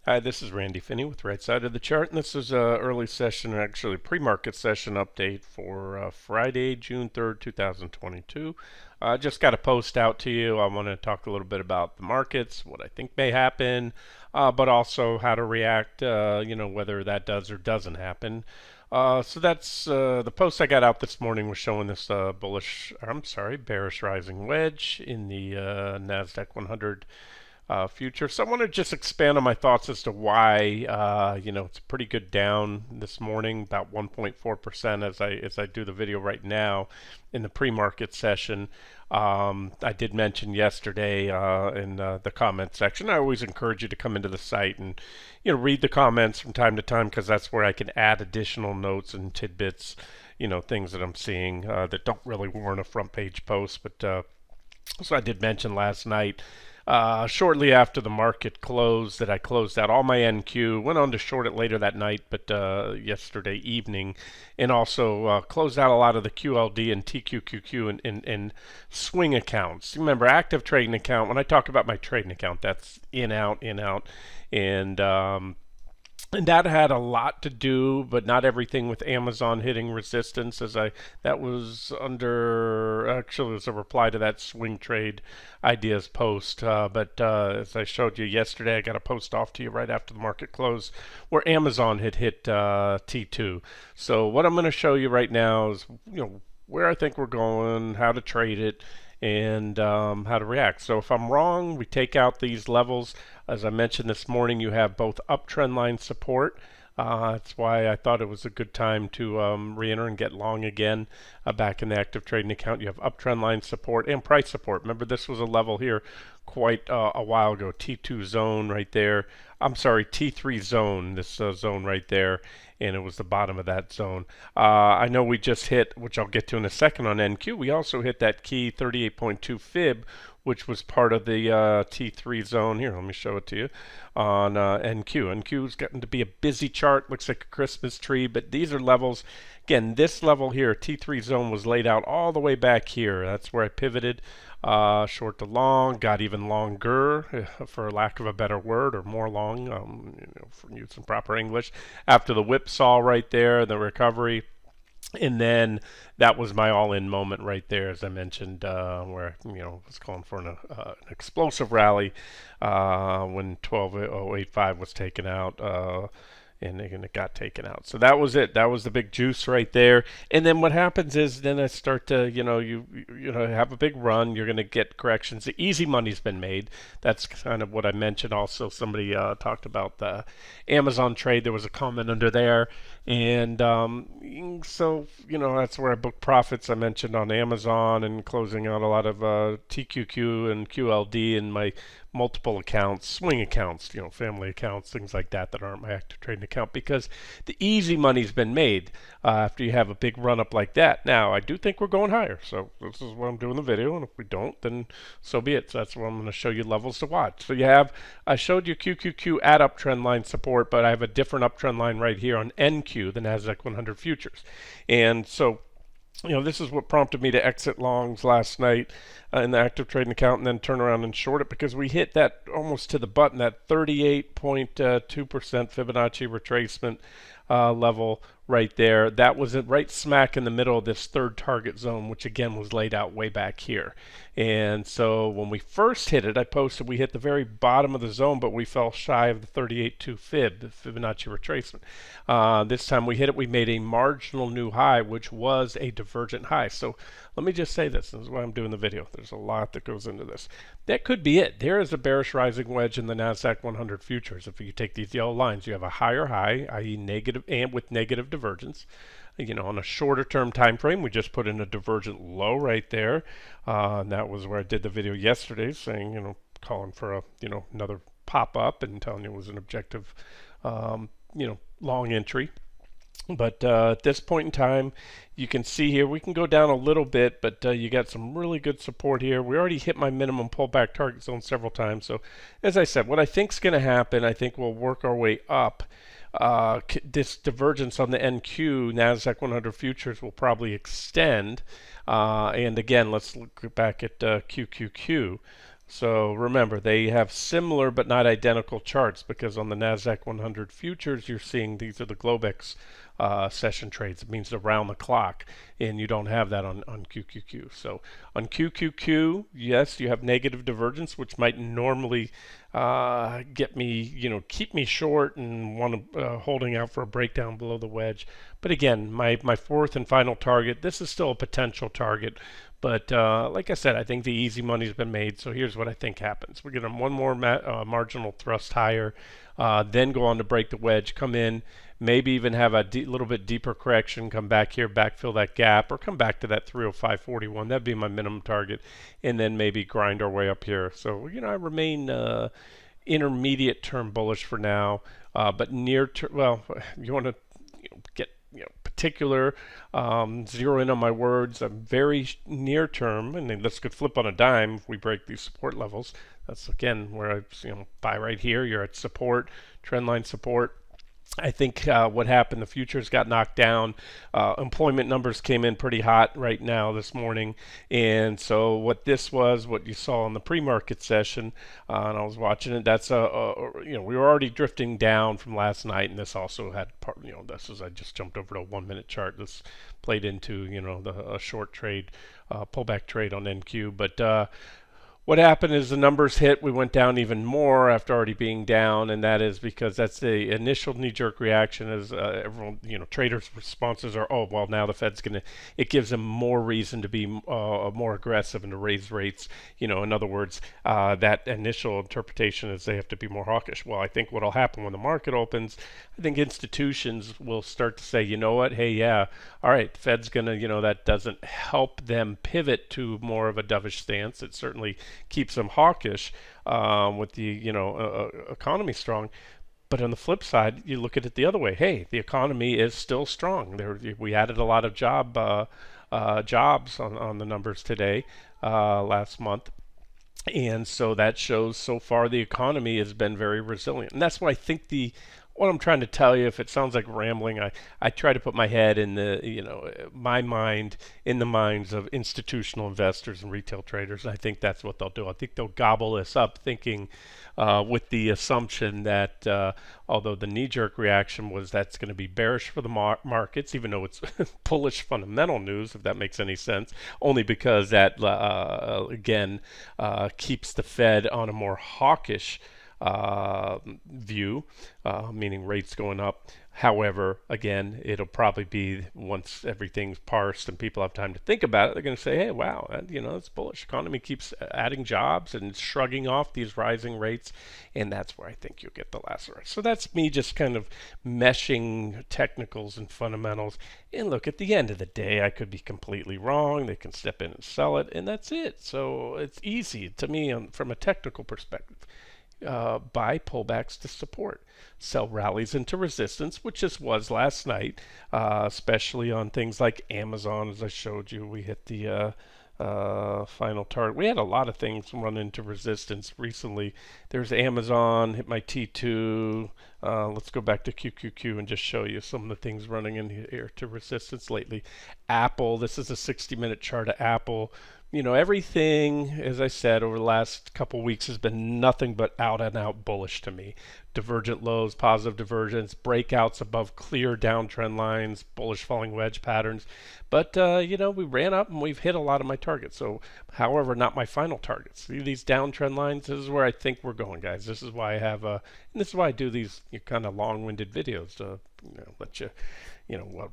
Hi, this is Randy Finney with Right Side of the Chart, and this is a early session, actually pre-market session update for Friday, June 3rd, 2022. I just got a post out to you. I want to talk a little bit about the markets, what I think may happen, but also how to react, whether that does or doesn't happen. So that's the post I got out this morning was showing this bearish rising wedge in the NASDAQ 100 future. So I want to just expand on my thoughts as to why, it's a pretty good down this morning, about 1.4% as I do the video right now in the pre-market session. I did mention yesterday in the comment section. I always encourage you to come into the site and read the comments from time to time, because that's where I can add additional notes and tidbits, things that I'm seeing that don't really warrant a front page post. But so I did mention last night, shortly after the market closed, that I closed out all my NQ, went on to short it later that night, but yesterday evening, and also closed out a lot of the QLD and TQQQ and swing accounts. Remember, active trading account, when I talk about my trading account, that's in, out, and that had a lot to do, but not everything, with Amazon hitting resistance. That was under, actually, as a reply to that swing trade ideas post. But as I showed you yesterday, I got a post off to you right after the market closed where Amazon had hit T2. So what I'm going to show you right now is where I think we're going, how to trade it, and how to react. So if I'm wrong, we take out these levels. As I mentioned this morning, you have both uptrend line support. That's why I thought it was a good time to re-enter and get long again back in the active trading account. You have uptrend line support and price support. Remember, this was a level here quite a while ago. T2 zone right there. I'm sorry, T3 zone, this zone right there, and it was the bottom of that zone. I know we just hit, which I'll get to in a second on NQ, we also hit that key 38.2 fib, which was part of the T3 zone. Here, let me show it to you on NQ. NQ's gotten to be a busy chart, looks like a Christmas tree, but these are levels. Again, this level here, T3 zone, was laid out all the way back here. That's where I pivoted short to long, got even longer, for lack of a better word, or more long, for using proper English, after the whipsaw right there, the recovery. And then that was my all-in moment right there, as I mentioned, where I was calling for an explosive rally when 12.085 was taken out, and it got taken out. So that was it. That was the big juice right there. And then what happens is, then I start to, you have a big run. You're going to get corrections. The easy money's been made. That's kind of what I mentioned. Also, somebody talked about the Amazon trade. There was a comment under there, and so that's where I booked profits. I mentioned on Amazon and closing out a lot of TQQ and QLD in my multiple accounts, swing accounts, family accounts, things like that aren't my active trading account, because the easy money's been made after you have a big run up like that. Now, I do think we're going higher, so this is why I'm doing the video, and if we don't, then so be it. So that's where I'm going to show you levels to watch. So I showed you QQQ at uptrend line support, but I have a different uptrend line right here on NQ, the NASDAQ 100 futures. And so this is what prompted me to exit longs last night in the active trading account, and then turn around and short it, because we hit that almost to the button, that 38.2% Fibonacci retracement level right there. That was it, right smack in the middle of this third target zone, which again was laid out way back here. And so when we first hit it, I posted we hit the very bottom of the zone, but we fell shy of the 38.2 fib, the Fibonacci retracement. This time we hit it, we made a marginal new high, which was a divergent high. So let me just say this is why I'm doing the video. There's a lot that goes into this. That could be it. There is a bearish rising wedge in the NASDAQ 100 futures. If you take these yellow lines, you have a higher high, i.e. negative, and with negative divergence. On a shorter term time frame, we just put in a divergent low right there. And that was where I did the video yesterday, saying, calling for a, another pop up, and telling you it was an objective, long entry. But at this point in time, you can see here, we can go down a little bit, but you got some really good support here. We already hit my minimum pullback target zone several times. So as I said, what I think is going to happen, I think we'll work our way up. This divergence on the NQ, NASDAQ 100 futures, will probably extend. And again, let's look back at QQQ. So remember, they have similar but not identical charts because on the NASDAQ 100 futures, you're seeing these are the Globex session trades. It means around the clock, and you don't have that on QQQ. So on QQQ, yes, you have negative divergence, which might normally get me, keep me short and want to holding out for a breakdown below the wedge. But again, my fourth and final target, this is still a potential target. But like I said, I think the easy money's been made. So here's what I think happens. We're getting one more marginal thrust higher, then go on to break the wedge, come in, maybe even have a little bit deeper correction, come back here, backfill that gap, or come back to that 305.41. That'd be my minimum target, and then maybe grind our way up here. So, I remain intermediate term bullish for now, but near term, well, you want to get particular, zero in on my words. I'm very near term, and then this could flip on a dime if we break these support levels. That's again where I buy right here. You're at support, trendline support. I think what happened, the futures got knocked down. Employment numbers came in pretty hot right now this morning. And so what this was, what you saw in the pre-market session, and I was watching it, that's, we were already drifting down from last night. And this also had part, this is, I just jumped over to a 1 minute chart. This played into, a short trade, pullback trade on NQ. But, what happened is the numbers hit. We went down even more after already being down, and that is because that's the initial knee-jerk reaction. Is everyone, traders' responses are, oh, well, now the Fed's gonna. It gives them more reason to be more aggressive and to raise rates. In other words, that initial interpretation is they have to be more hawkish. Well, I think what'll happen when the market opens, I think institutions will start to say, you know what, hey, yeah, all right, the Fed's gonna, that doesn't help them pivot to more of a dovish stance. It certainly keeps them hawkish with the economy strong. But on the flip side, you look at it the other way. Hey, the economy is still strong. We added a lot of jobs on the numbers today, last month. And so that shows so far the economy has been very resilient. And that's why I think what I'm trying to tell you, if it sounds like rambling, I try to put my head in my mind in the minds of institutional investors and retail traders. And I think that's what they'll do. I think they'll gobble this up thinking with the assumption that although the knee-jerk reaction was that's going to be bearish for the markets, even though it's bullish fundamental news, if that makes any sense, only because that, again, keeps the Fed on a more hawkish view, meaning rates going up. However, again, it'll probably be once everything's parsed and people have time to think about it, they're going to say, hey, wow, it's bullish. Economy keeps adding jobs and shrugging off these rising rates, and that's where I think you'll get the last rest. So that's me just kind of meshing technicals and fundamentals. And look, at the end of the day, I could be completely wrong. They can step in and sell it, and that's it. So it's easy to me from a technical perspective. Buy pullbacks to support, sell rallies into resistance, which just was last night, especially on things like Amazon. As I showed you, we hit the final target. We had a lot of things run into resistance recently. There's Amazon, hit my T2. Let's go back to QQQ and just show you some of the things running in here to resistance lately. Apple, this is a 60-minute chart of Apple. Everything, as I said, over the last couple weeks has been nothing but out and out bullish to me. Divergent lows, positive divergence, breakouts above clear downtrend lines, bullish falling wedge patterns. But, we ran up and we've hit a lot of my targets. So, however, not my final targets. See these downtrend lines? This is where I think we're going, guys. This is why I have, and this is why I do these kind of long-winded videos to let you,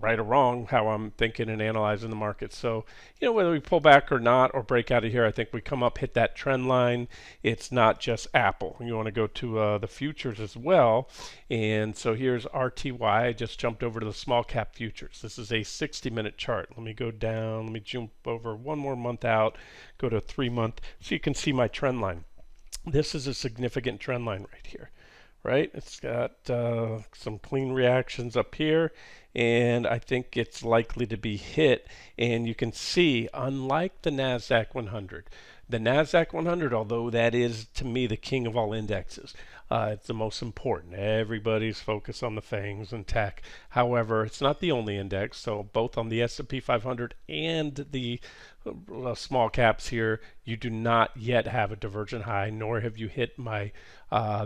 right or wrong, how I'm thinking and analyzing the market. So, whether we pull back or not or break out of here, I think we come up, hit that trend line. It's not just Apple. You want to go to the futures as well. And so here's RTY. I just jumped over to the small cap futures. This is a 60-minute chart. Let me go down. Let me jump over one more month out, go to a 3-month, so you can see my trend line. This is a significant trend line right here. Right? It's got some clean reactions up here, and I think it's likely to be hit. And you can see, unlike the NASDAQ 100, the NASDAQ 100, although that is, to me, the king of all indexes, it's the most important. Everybody's focused on the FANGs and tech. However, it's not the only index. So both on the S&P 500 and the small caps here, you do not yet have a divergent high, nor have you hit my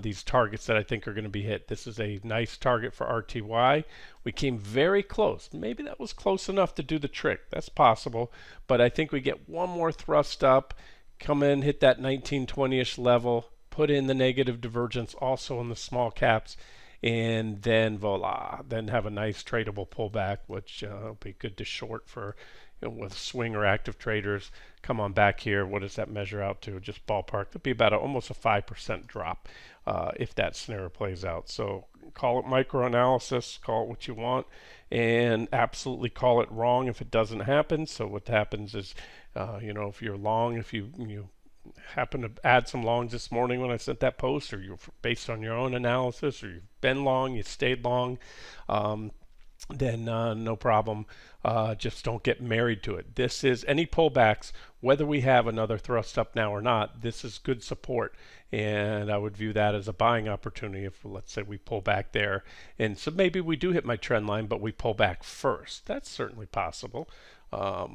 these targets that I think are going to be hit. This is a nice target for RTY. We came very close. Maybe that was close enough to do the trick. That's possible, but I think we get one more thrust up, come in, hit that 1920-ish level, put in the negative divergence also in the small caps, and then voila, then have a nice tradable pullback, which will be good to short for with swing or active traders. Come on back here. What does that measure out to? Just ballpark. It'll be about almost a 5% drop if that scenario plays out. So call it microanalysis, call it what you want, and absolutely call it wrong if it doesn't happen. So what happens is, if you're long, if you happen to add some longs this morning when I sent that post, or you're based on your own analysis, or you've been long, you stayed long, then no problem. Just don't get married to it. This is any pullbacks, whether we have another thrust up now or not, this is good support. And I would view that as a buying opportunity if, let's say, we pull back there. And so maybe we do hit my trend line, but we pull back first. That's certainly possible. So,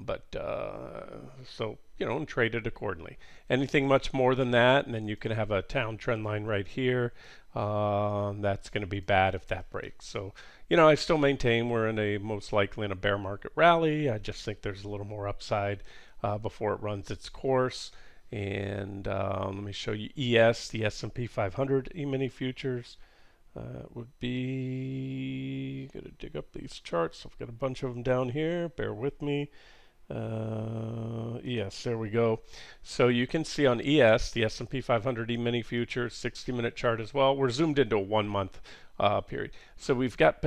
and trade it accordingly. Anything much more than that, and then you can have a down trend line right here. That's going to be bad if that breaks. So, I still maintain we're most likely in a bear market rally. I just think there's a little more upside before it runs its course. And let me show you ES, the S&P 500 E-mini futures. Would be going to dig up these charts. I've got a bunch of them down here. Bear with me. ES, there we go. So you can see on ES, the S&P 500 E-mini futures, 60-minute chart as well. We're zoomed into a 1 month period. So we've got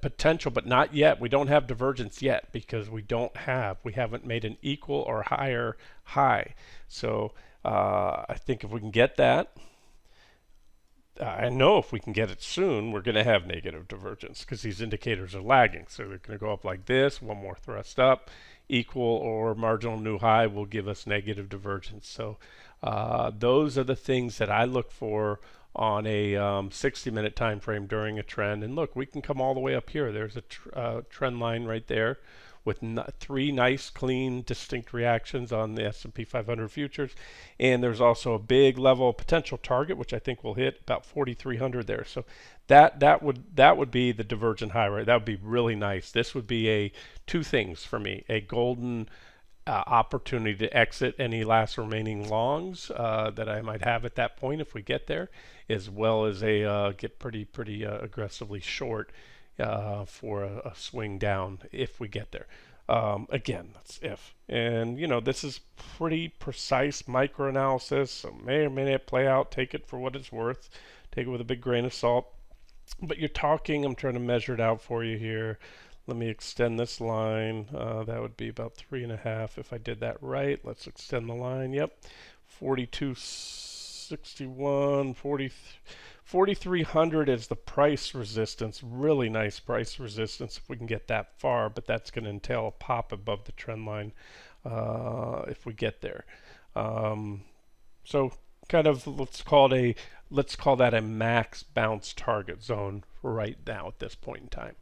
potential, but not yet. We don't have divergence yet because we haven't made an equal or higher high. So I think if we can get that, I know if we can get it soon, we're going to have negative divergence because these indicators are lagging. So they're going to go up like this, one more thrust up, equal or marginal new high will give us negative divergence. So those are the things that I look for on a 60-minute time frame during a trend. And look, we can come all the way up here. There's a trend line right there with three nice, clean, distinct reactions on the S&P 500 futures. And there's also a big level potential target, which I think will hit about 4,300 there. So that would be the divergent high, right? That would be really nice. This would be two things for me: a golden opportunity to exit any last remaining longs that I might have at that point if we get there, as well as get pretty aggressively short for a swing down if we get there. Again, that's if. And, this is pretty precise microanalysis. So may or may not play out. Take it for what it's worth. Take it with a big grain of salt. But you're talking, I'm trying to measure it out for you here. Let me extend this line. That would be about 3.5 if I did that right. Let's extend the line. Yep. 4261, 4,300 is the price resistance. Really nice price resistance if we can get that far, but that's going to entail a pop above the trend line if we get there. So kind of let's call that a max bounce target zone right now at this point in time.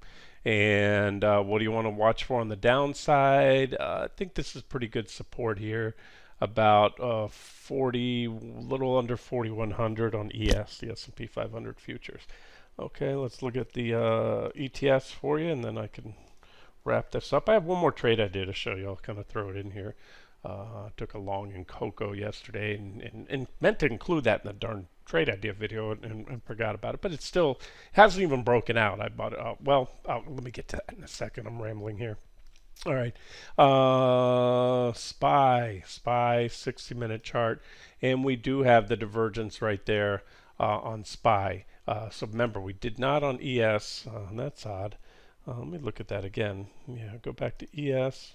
And what do you want to watch for on the downside? I think this is pretty good support here, about little under 4,100 on ES, the S&P 500 futures. Okay, let's look at the ETFs for you, and then I can wrap this up. I have one more trade idea to show you. I'll kind of throw it in here. Took a long in cocoa yesterday and meant to include that in the darn trade idea video and forgot about it, but it still hasn't even broken out. I bought it. Let me get to that in a second. I'm rambling here. All right. SPY 60-minute chart, and we do have the divergence right there on SPY. So remember, we did not on ES. That's odd. Let me look at that again. Yeah, go back to ES.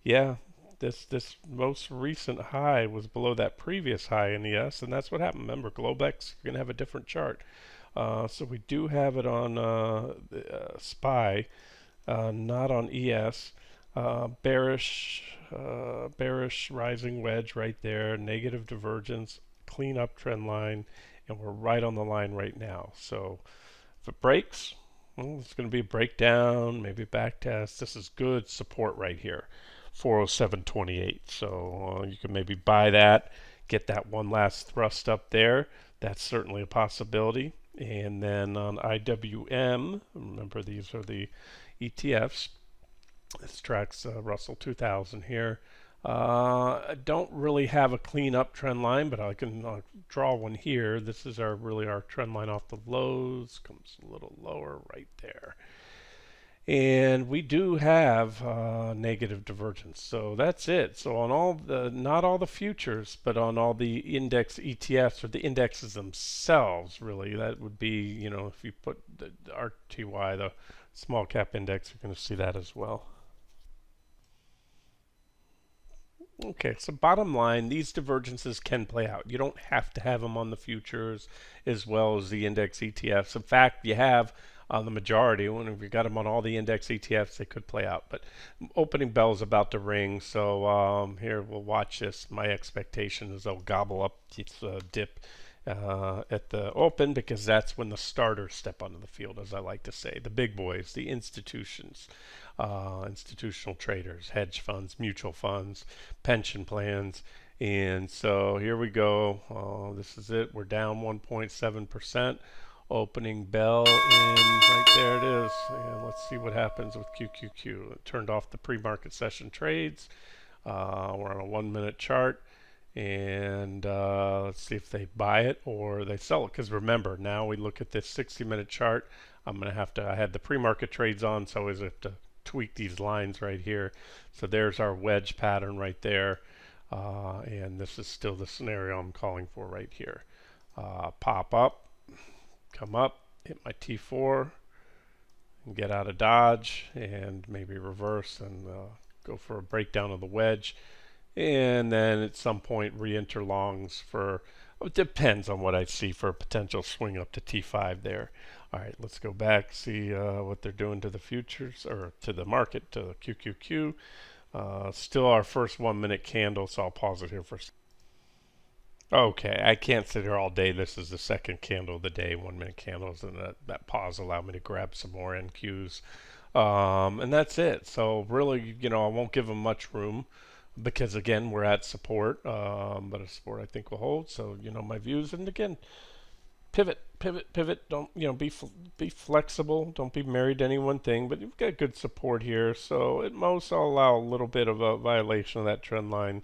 Yeah, this most recent high was below that previous high in ES, and that's what happened. Remember, Globex, you're going to have a different chart. So we do have it on SPY, not on ES. Bearish rising wedge right there, negative divergence, clean up trend line, and we're right on the line right now. So if it breaks, well, it's going to be a breakdown, maybe a back test. This is good support right here. 407.28. So you can maybe buy that, get that one last thrust up there. That's certainly a possibility. And then on IWM, remember these are the ETFs. This tracks Russell 2000 here. I don't really have a clean up trend line, but I can draw one here. This is our trend line off the lows. Comes a little lower right there. And we do have negative divergence. So that's it. So on not all the futures, but on all the index ETFs or the indexes themselves, really, that would be, if you put the RTY, the small cap index, you're going to see that as well. Okay, so bottom line, these divergences can play out. You don't have to have them on the futures as well as the index ETFs. In fact, you have on the majority. If you got them on all the index ETFs, they could play out. But opening bell is about to ring, so here we'll watch this. My expectation is they'll gobble up its dip at the open, because that's when the starters step onto the field, as I like to say. The big boys, the institutions, institutional traders, hedge funds, mutual funds, pension plans. And so here we go. This is it. We're down 1.7%. Opening bell, and right there it is. And let's see what happens with QQQ. It turned off the pre-market session trades. We're on a 1-minute chart. And let's see if they buy it or they sell it. Because remember, now we look at this 60-minute chart. I had the pre-market trades on, so I always have to tweak these lines right here. So there's our wedge pattern right there. And this is still the scenario I'm calling for right here. Pop up, come up, hit my T4, and get out of dodge, and maybe reverse and go for a breakdown of the wedge. And then at some point re-enter longs for, it depends on what I see, for a potential swing up to T5 there. All right, let's go back, see what they're doing to the futures, or to the market, to the QQQ. Still our first 1-minute candle, so I'll pause it here for a second. Okay, I can't sit here all day. This is the second candle of the day, 1-minute candles, and that pause allowed me to grab some more NQs. And that's it. So really, I won't give them much room, because again, we're at support, but a support I think will hold. So my views, and again, pivot. Don't be flexible. Don't be married to any one thing. But you've got good support here. So at most, I'll allow a little bit of a violation of that trend line.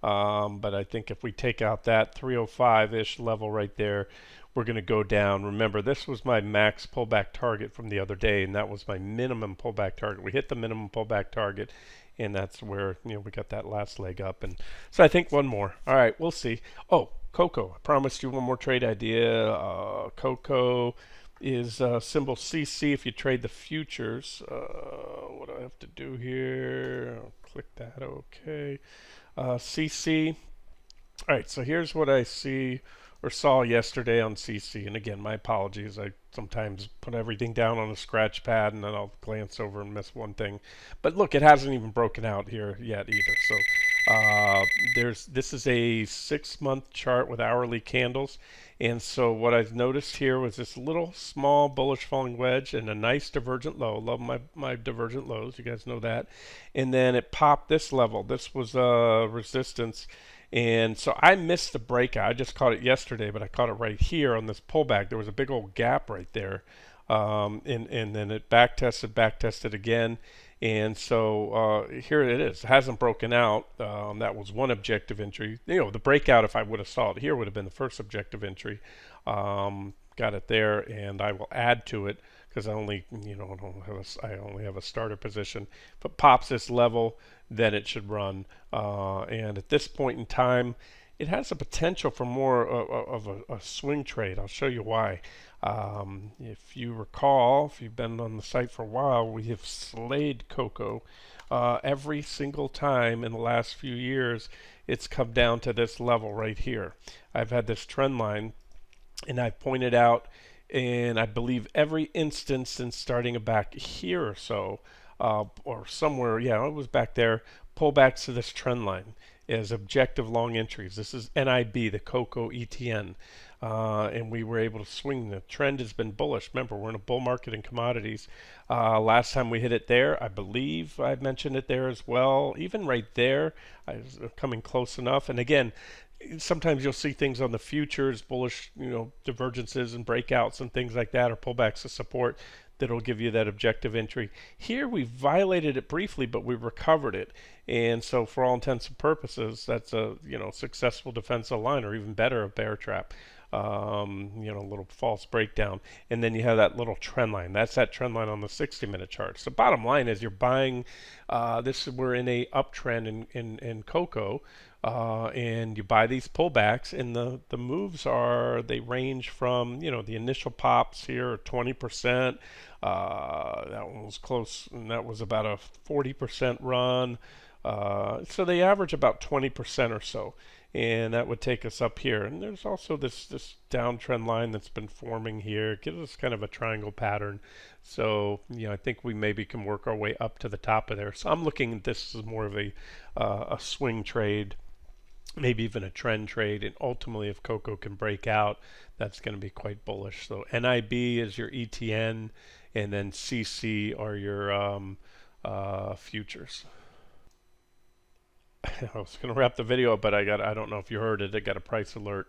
But I think if we take out that 305-ish level right there, we're going to go down. Remember, this was my max pullback target from the other day, and that was my minimum pullback target. We hit the minimum pullback target, and that's where we got that last leg up. And so I think one more. All right, we'll see. Oh, Cocoa. I promised you one more trade idea. Cocoa is symbol CC if you trade the futures. What do I have to do here? I'll click that. Okay. CC. All right, so here's what I see or saw yesterday on CC. And again, my apologies. I sometimes put everything down on a scratch pad and then I'll glance over and miss one thing. But look, it hasn't even broken out here yet either. So this is a 6-month chart with hourly candles. And so what I've noticed here was this little small bullish falling wedge and a nice divergent low. Love my divergent lows. You guys know that. And then it popped this level. This was resistance. And so I missed the breakout. I just caught it yesterday, but I caught it right here on this pullback. There was a big old gap right there. And then it back tested again. And so here it is. It hasn't broken out. That was one objective entry. The breakout, if I would have saw it here, would have been the first objective entry. Got it there, and I will add to it because I only have a starter position. If it pops this level, then it should run. And at this point in time, it has the potential for more of a swing trade. I'll show you why. If you recall, if you've been on the site for a while, we have slayed Cocoa every single time in the last few years. It's come down to this level right here. I've had this trend line, and I pointed out, and I believe every instance since starting back here or so, or somewhere, yeah, it was back there, pullbacks to this trend line. as objective long entries. This is NIB, the cocoa ETN. And we were able to swing. The trend has been bullish. Remember, we're in a bull market in commodities. Last time we hit it there, I believe I mentioned it there as well. Even right there, I was coming close enough. And again, sometimes you'll see things on the futures, bullish, divergences and breakouts and things like that, or pullbacks to support that'll give you that objective entry. Here we violated it briefly, but we recovered it, and so for all intents and purposes, that's a successful defensive line, or even better, a bear trap. A little false breakdown, and then you have that little trend line. That's that trend line on the 60-minute chart. So bottom line is you're buying. We're in a uptrend in cocoa. And you buy these pullbacks, and the moves they range from the initial pops here are 20%. That one was close, and that was about a 40% run. So they average about 20% or so, and that would take us up here. And there's also this downtrend line that's been forming here. It gives us kind of a triangle pattern. So I think we maybe can work our way up to the top of there. So I'm looking at this as more of a swing trade, maybe even a trend trade, and ultimately if cocoa can break out, that's going to be quite bullish. So NIB is your ETN, and then CC are your futures. I was going to wrap the video up, but I don't know if you heard it. I got a price alert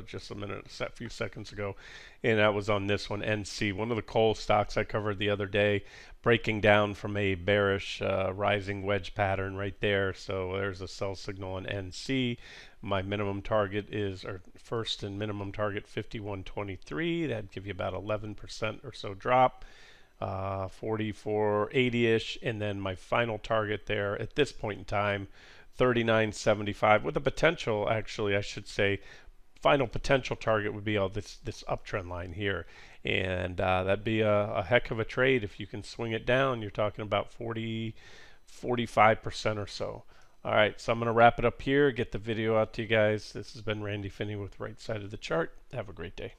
just a few seconds ago, and that was on this one, NC, one of the coal stocks I covered the other day, breaking down from a bearish rising wedge pattern right there. So there's a sell signal on NC. My minimum target is, or first and minimum target, 51.23. That'd give you about 11% or so drop. 44.80-ish, and then my final target there at this point in time, 39.75, with a potential, actually I should say, final potential target would be this uptrend line here, and that'd be a heck of a trade if you can swing it down. You're talking about 45% or so. All right, so I'm going to wrap it up here, get the video out to you guys. This has been Randy Finney with Right Side of the Chart. Have a great day.